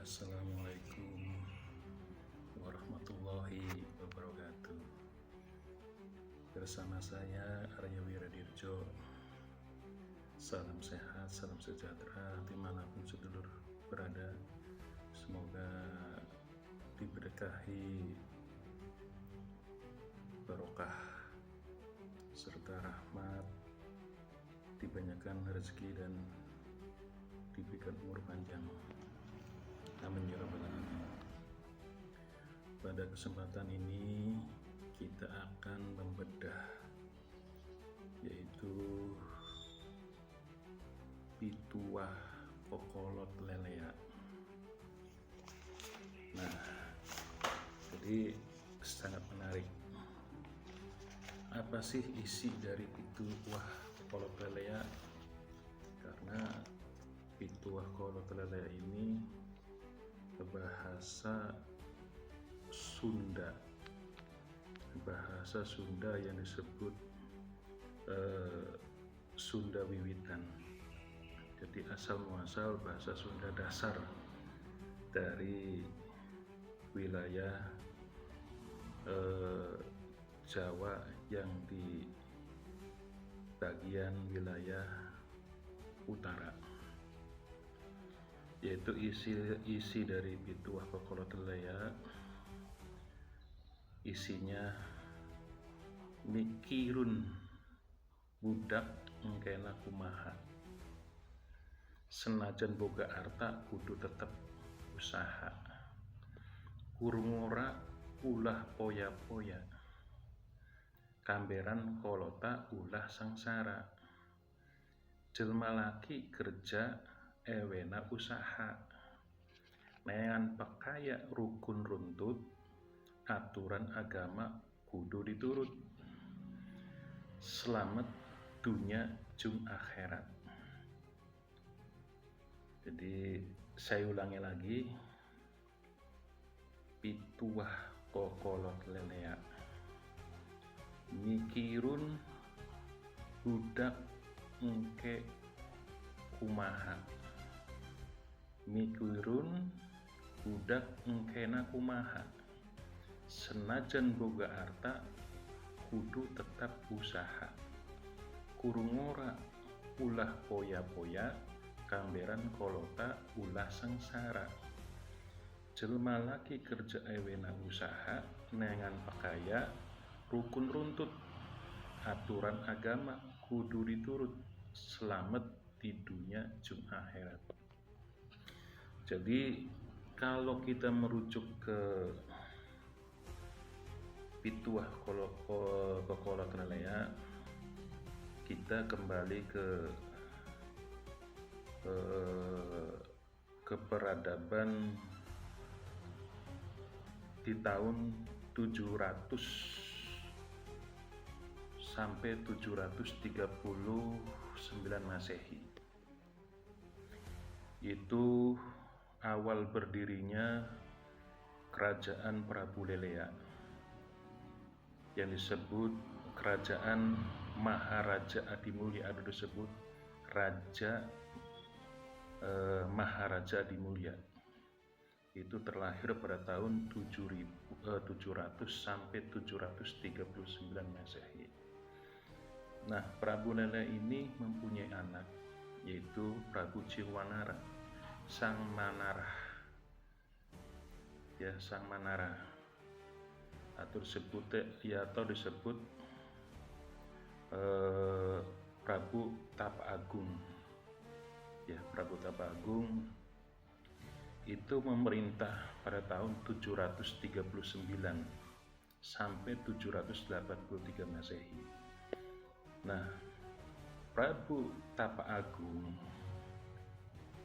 Assalamualaikum warahmatullahi wabarakatuh. Bersama saya Arya Wiradirjo. Salam sehat, salam sejahtera dimanapun sedulur berada. Semoga diberkahi barokah serta rahmat, dibanyakan rezeki dan diberikan umur panjang. Amin ya rabbal alamin. Pada kesempatan ini kita akan membedah yaitu pituah kokolot lelea. Nah, jadi sangat menarik. Apa sih isi dari pituah kokolot lelea? Karena pituah kokolot lelea ini bahasa Sunda yang disebut Sunda Wiwitan. Jadi asal muasal bahasa Sunda dasar dari wilayah Jawa yang di bagian wilayah utara. Yaitu isi dari pituah kokolot lelea, isinya mikirun budak engkena kumaha, senajan boga arta kudu tetep usaha, kurungora ulah poya-poya, kamberan kolota ulah sangsara, jelma laki kerja ewena usaha, neangan pakaya rukun runtut, aturan agama kudu diturut, selamat dunia jung akhirat. Jadi saya ulangi lagi, pituah kokolot lelea, mikirun budak engke kumaha, mikirun budak engkena kumaha, senajan boga arta kudu tetap usaha, kurungora ulah poya-poya, kamberan kolota ulah sangsara, jelma laki kerja ewena usaha, nengan pakaya rukun runtut, aturan agama kudu diturut, selamat di dunia jung akhirat. Jadi kalau kita merujuk ke pituah kokolot lelea, kita kembali ke peradaban di tahun 700 sampai 739 Masehi. Itu awal berdirinya kerajaan Prabu Lelea yang disebut kerajaan Maharaja Adimulya, atau disebut Raja Maharaja Adimulya. Itu terlahir pada tahun 700 sampai 739 Masehi. Nah, Prabu Lelea ini mempunyai anak, yaitu Prabu Ciwanara, Sang Manarah. Ya, Sang Manarah, atau disebut Prabu Tapa Agung. Ya, Prabu Tapa Agung itu memerintah pada tahun 739 sampai 783 Masehi. Nah, Prabu Tapa Agung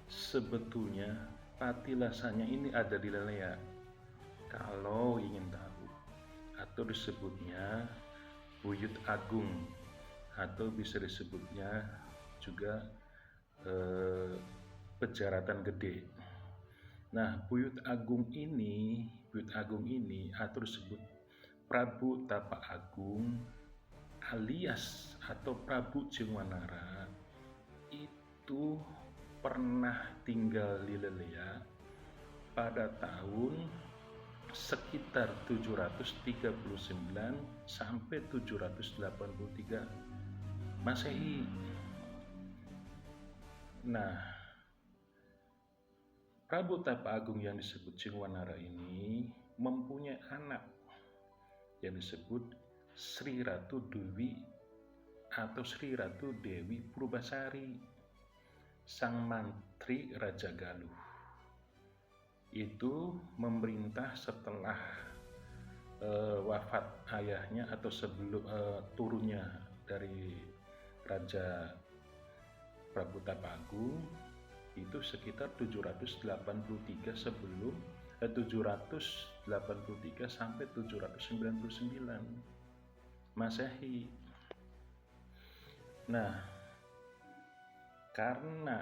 sebetulnya patilasannya ini ada di Lelea, kalau ingin tahu, atau disebutnya Buyut Agung, atau bisa disebutnya juga Pejaratan Gede. Nah, Buyut Agung ini atau disebut Prabu Tapa Agung alias atau Prabu Ciwanara itu pernah tinggal di Lelea pada tahun sekitar 739 sampai 783 Masehi. Nah, Prabu Tapa Agung yang disebut Singwanara ini mempunyai anak yang disebut Sri Ratu Dewi atau Sri Ratu Dewi Purbasari, sang mantri Raja Galuh. Itu memerintah setelah wafat ayahnya atau sebelum turunnya dari Raja Prabu Tapa Agung, itu sekitar 783 sebelum 783 sampai 799 Masehi. Nah, karena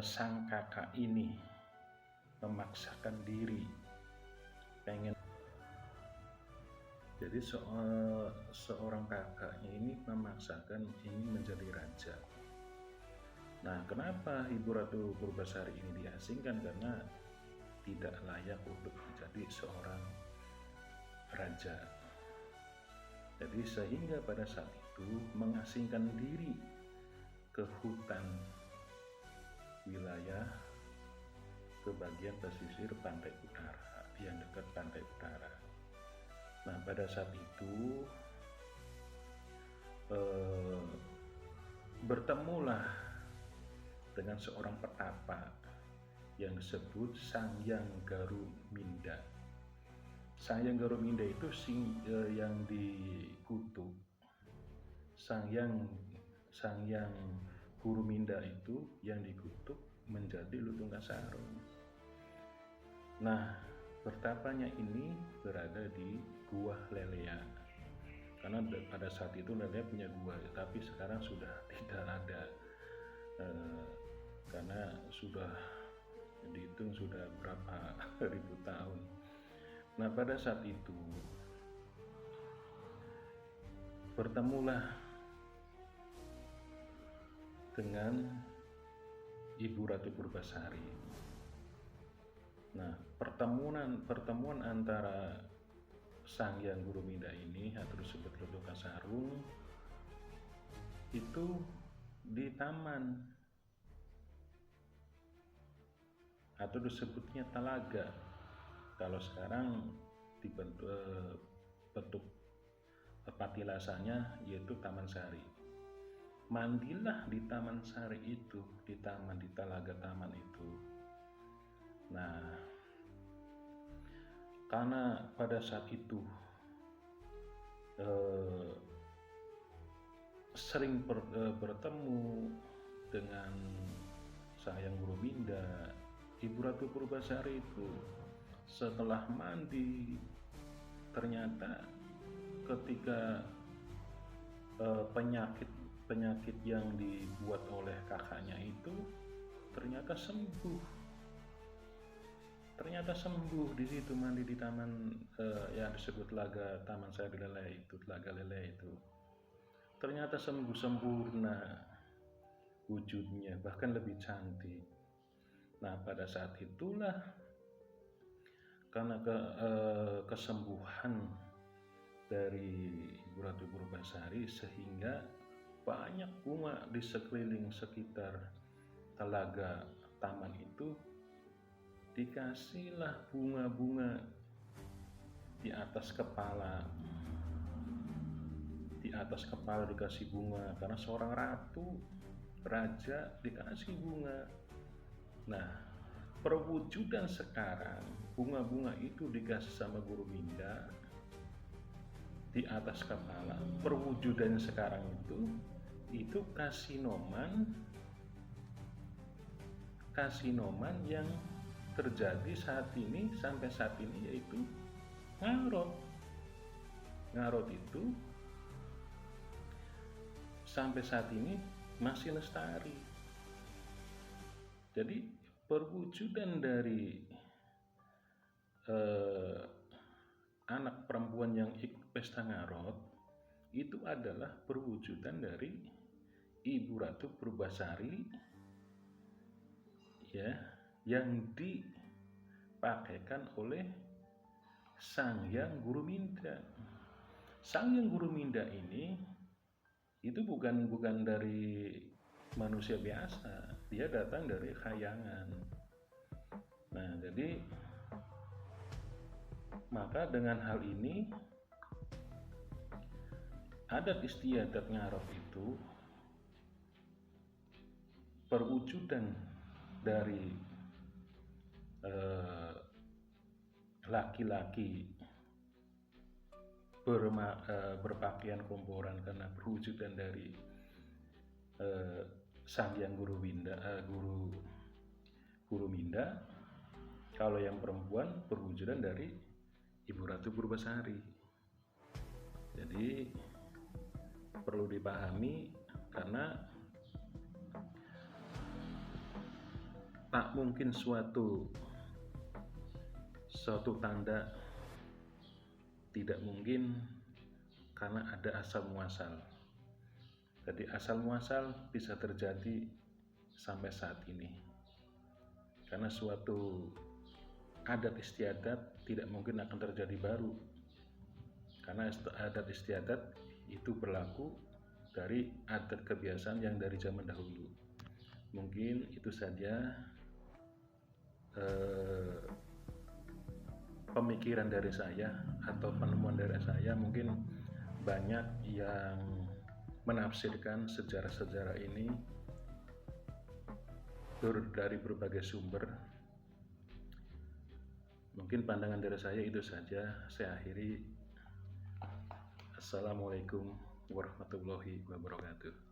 sang kakak ini memaksakan diri pengen, jadi seorang kakaknya ini memaksakan ingin menjadi raja. Nah, kenapa Ibu Ratu Purbasari ini diasingkan? Karena tidak layak untuk menjadi seorang raja. Jadi sehingga pada saat itu mengasingkan diri ke hutan wilayah ke bagian pesisir pantai utara, yang dekat pantai utara. Nah, pada saat itu bertemulah dengan seorang petapa yang disebut Sangyang Garuminda. Sangyang Garuminda itu yang dikutuk. Sangyang Garuminda itu yang dikutuk menjadi Lutung Kasarung. Nah, pertapanya ini berada di Gua Lelea. Karena pada saat itu Lelea punya gua, tapi sekarang sudah tidak ada. Karena sudah dihitung sudah berapa ribu tahun. Nah, pada saat itu bertemulah dengan Ibu Ratu Purbasari. Nah, pertemuan antara Sangyang Garuminda ini atau disebut Lutung Kasarung itu di taman atau disebutnya talaga. Kalau sekarang bentuk patilasannya yaitu Taman Sari. Mandilah di Taman Sari itu, di talaga taman itu. Nah, karena pada saat itu sering bertemu dengan Sangyang Garuminda, Ibu Ratu Purbasari itu setelah mandi ternyata ketika penyakit yang dibuat oleh kakaknya itu ternyata sembuh di situ, mandi di taman yang disebut Telaga Taman Sari Lele itu, Telaga Lele itu. Ternyata sembuh sempurna wujudnya, bahkan lebih cantik. Nah, pada saat itulah karena kesembuhan dari Ibu Ratu Purbasari sehingga banyak bunga di sekeliling sekitar telaga taman itu, dikasihlah bunga-bunga di atas kepala dikasih bunga, karena seorang raja dikasih bunga. Nah, perwujudan sekarang bunga-bunga itu dikasih sama Garuminda di atas kepala. Perwujudannya sekarang itu kasinoman yang terjadi sampai saat ini yaitu Ngarot itu sampai saat ini masih lestari. Jadi perwujudan dari anak perempuan yang ikut pesta Ngarot itu adalah perwujudan dari Ibu Ratu Purbasari, ya, yang dipakaikan oleh Sang Hyang Guru Minda. Sang Hyang Guru Minda ini itu bukan dari manusia biasa, dia datang dari khayangan. Nah, jadi maka dengan hal ini adat istiadat ngarep itu perwujudan dari laki-laki berpakaian komporan karena perwujudan dari Sang Hyang Guru Minda, Guru Minda. Kalau yang perempuan perwujudan dari Ibu Ratu Purbasari. Jadi perlu dipahami karena tak mungkin suatu tanda tidak mungkin karena ada asal muasal. Jadi asal muasal bisa terjadi sampai saat ini. Karena suatu adat istiadat tidak mungkin akan terjadi baru. Karena adat istiadat itu berlaku dari adat kebiasaan yang dari zaman dahulu. Mungkin itu saja pemikiran dari saya atau penemuan dari saya. Mungkin banyak yang menafsirkan sejarah-sejarah ini dari berbagai sumber. Mungkin pandangan dari saya itu saja. Saya akhiri. Assalamualaikum warahmatullahi wabarakatuh.